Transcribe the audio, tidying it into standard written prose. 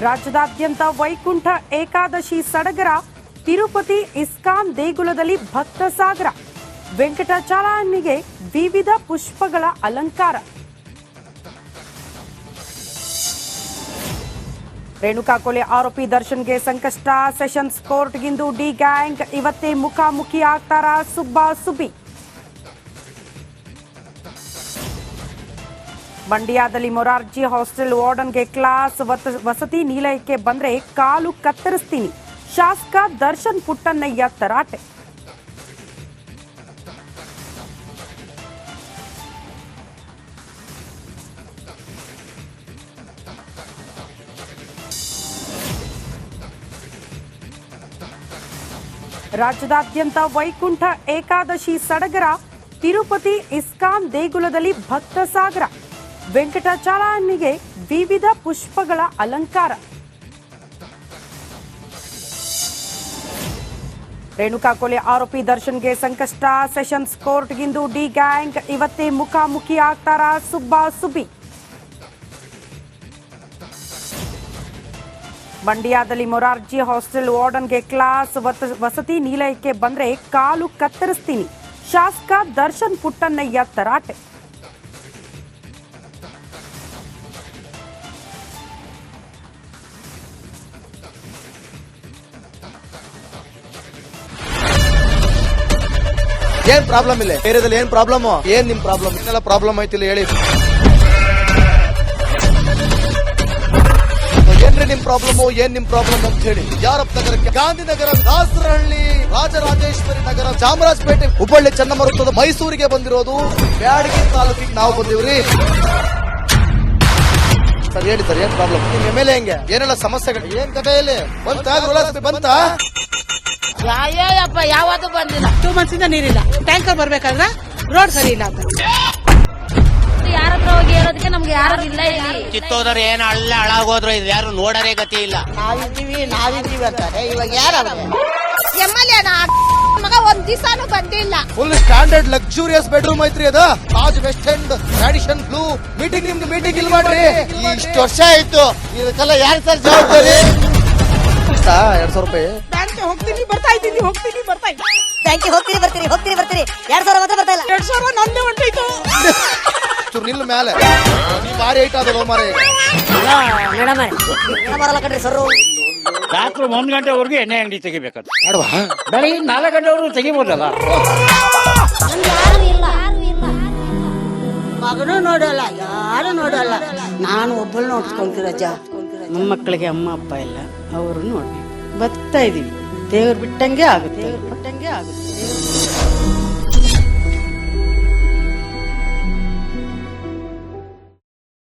ರಾಜ್ಯದಾದ್ಯಂತ ವೈಕುಂಠ ಏಕಾದಶಿ ಸಡಗರ. ತಿರುಪತಿ ಇಸ್ಕಾನ್ ದೇಗುಲದಲ್ಲಿ ಭಕ್ತ ಸಾಗರ. ವೆಂಕಟಾಚಲನಿಗೆ ವಿವಿಧ ಪುಷ್ಪಗಳ ಅಲಂಕಾರ. ರೇಣುಕಾ ಕೊಲೆ ಆರೋಪಿ ದರ್ಶನ್ಗೆ ಸಂಕಷ್ಟ. ಸೆಷನ್ಸ್ ಕೋರ್ಟ್ಗಿಂದು ಡಿ ಗ್ಯಾಂಗ್ ಇವತ್ತೇ ಮುಖಾಮುಖಿ ಆಗ್ತಾರ ಸುಬ್ಬಾ ಸುಬ್ಬಿ. ಮಂಡ್ಯದಲ್ಲಿ ಮೊರಾರ್ಜಿ ಹಾಸ್ಟೆಲ್ ವಾರ್ಡನ್ಗೆ ಕ್ಲಾಸ್. ವಸತಿ ನಿಲಯಕ್ಕೆ ಬಂದ್ರೆ ಕಾಲು ಕತ್ತರಿಸ್ತೀನಿ. ಶಾಸಕ ದರ್ಶನ್ ಪುಟ್ಟಣ್ಣಯ್ಯ ತರಾಟೆ. ರಾಜ್ಯದಾದ್ಯಂತ ವೈಕುಂಠ ಏಕಾದಶಿ ಸಡಗರ. ತಿರುಪತಿ ಇಸ್ಕಾನ್ ದೇಗುಲದಲ್ಲಿ ಭಕ್ತ ಸಾಗರ. ವೆಂಕಟಾಚಲನಿಗೆ ವಿವಿಧ ಪುಷ್ಪಗಳ ಅಲಂಕಾರ. ರೇಣುಕಾ ಕೊಲೆ ಆರೋಪಿ ದರ್ಶನ್ಗೆ ಸಂಕಷ್ಟ. ಸೆಷನ್ಸ್ ಕೋರ್ಟ್ಗಿಂದು ಡಿ ಗ್ಯಾಂಗ್ ಇವತ್ತೇ ಮುಖಾಮುಖಿ ಆಗ್ತಾರ ಸುಬ್ಬಾ ಸುಬ್ಬಿ. ಮಂಡ್ಯದಲ್ಲಿ ಮೊರಾರ್ಜಿ ಹಾಸ್ಟೆಲ್ ವಾರ್ಡನ್ಗೆ ಕ್ಲಾಸ್. ವಸತಿ ನಿಲಯಕ್ಕೆ ಬಂದ್ರೆ ಕಾಲು ಕತ್ತರಿಸ್ತೀನಿ. ಶಾಸಕ ದರ್ಶನ್ ಪುಟ್ಟಣ್ಣಯ್ಯ ತರಾಟೆ. ಏನ್ ಪ್ರಾಬ್ಲಮ್ ಇಲ್ಲ ಏರಿಯಾದಲ್ಲಿ? ಏನ್ ಪ್ರಾಬ್ಲಮ್? ಏನ್ ನಿಮ್ ಪ್ರಾಬ್ಲಮ್? ಇನ್ನೆಲ್ಲ ಪ್ರಾಬ್ಲಮ್ ಐತಿಲ್ಲ ಹೇಳಿ. ಏನ್ರಿ ನಿಮ್ ಪ್ರಾಬ್ಲಮ್? ಏನ್ ನಿಮ್ ಪ್ರಾಬ್ಲಮ್ ಅಂತ ಹೇಳಿ. ಯಾರಪ್ಪ ನಗರಕ್ಕೆ? ಗಾಂಧಿನಗರ, ದಾಸರಹಳ್ಳಿ, ರಾಜರಾಜೇಶ್ವರಿ ನಗರ, ಚಾಮರಾಜಪೇಟೆ, ಹುಬ್ಬಳ್ಳಿ, ಚನ್ನಮರುತ್ತದ, ಮೈಸೂರಿಗೆ ಬಂದಿರೋದು. ಬ್ಯಾಡಗಿ ತಾಲೂಕಿಗೆ ನಾವು ಬಂದಿವ್ರಿ. ಸರ್ ಹೇಳಿ ಸರ್, ಏನ್ ಪ್ರಾಬ್ಲಮ್? ನಿಮ್ ಎಮ್ಎಲ್ಎ ಹೆಂಗೆ? ಏನೆಲ್ಲ ಸಮಸ್ಯೆಗಳು? ಏನ್ ಕಥೆ ಇಲ್ಲಿ ಬಂತ? ಅಯ್ಯಪ್ಪ ಯಾವತ್ತೂ ಬಂದಿಲ್ಲ. 2 months ಇಂದ ನೀರಿಲ್ಲ. ಟ್ಯಾಂಕರ್ ಬರ್ಬೇಕಾದ್ರೆ ರೋಡ್ ಸರಿ ಇಲ್ಲ ಅಂತ ಯಾರ ಹತ್ರ ಹೋಗಿ ಹೇಳೋದಕ್ಕೆ ನಮ್ಗೆ ಯಾರು ಇಲ್ಲ. ಇಲ್ಲಿ ಕಿತ್ತೋದ್ರ ಏನ್ ಹಾಳಾಗೋದ್ರು ಇದು ಯಾರು ನೋಡರೇ ಗತಿ ಇಲ್ಲ. ನಾವಿದ್ದೀವಿ ಅಂತಾರೆ. ಇವಾಗ ಯಾರ ಎಮ್ಎಲ್ಎ ಮಗ ಒಂದ್ ದಿವಸನೂ ಬಂದಿಲ್ಲ. ಫುಲ್ ಸ್ಟ್ಯಾಂಡರ್ಡ್ ಲಕ್ಸುರಿಯಸ್ ಬೆಡ್ರೂಮ್ ಐತ್ರಿ ಅದ. Taj west end tradition blue. Meeting ನಿಮ್ದು ಮೀಟಿಂಗ್ ಇಲ್ಲಿ ಮಾಡ್ರಿ. ಇಷ್ಟು ವರ್ಷ ಆಯ್ತು, ಇದಕ್ಕೆಲ್ಲ ಯಾರು ಸರ್ ಜವಾಬ್ದಾರಿ? 200 ರೂಪಾಯಿ ಹೋಗ್ತೀನಿ ಬರ್ತಾ ಇದ್ದೀನಿ. ಬ್ಯಾಂಕಿ ಹೋಗ್ತೀರಿ ಬರ್ತೀರಿ 2000 ಮತ್ತೆ ಬರ್ತಾ ಇಲ್ಲ. 2000 ನಂದೇ ಹೊಂಟೋಯ್ತು. ನಿಲ್ಲ ಮೇಲೆ ಭಾರಿ ಐಟ್ ಅದಲ್ಲ ಮಾರ. ಬರಲ್ಲ ಕಣ್ರಿ ಸರ್. ರಾತ್ರಿ 1 ಗಂಟೆವರೆಗೂ ಎಣ್ಣೆ ಅಂಗಡಿ ತೆಗಿಬೇಕಂತ. ಬೆಳಿಗ್ಗೆ 4 ಗಂಟೆವರೆಗೂ ತೆಗಿಬೋದಲ್ಲ. ಮಗನೂ ನೋಡಲ್ಲ, ಯಾರು ನೋಡಲ್ಲ. ನಾನು ಒಬ್ಬಳು ನೋಡ್ಕೊಂತೀರಜ್ಜ. ಮೊಮ್ಮಕ್ಕಳಿಗೆ ಅಮ್ಮ ಅಪ್ಪ ಇಲ್ಲ, ಅವರು ನೋಡ್ಬೇಕು. ಬರ್ತಾ ಇದೀವಿ. ದೇವ್ರು ಬಿಟ್ಟಂಗೆ ಆಗುತ್ತೆ.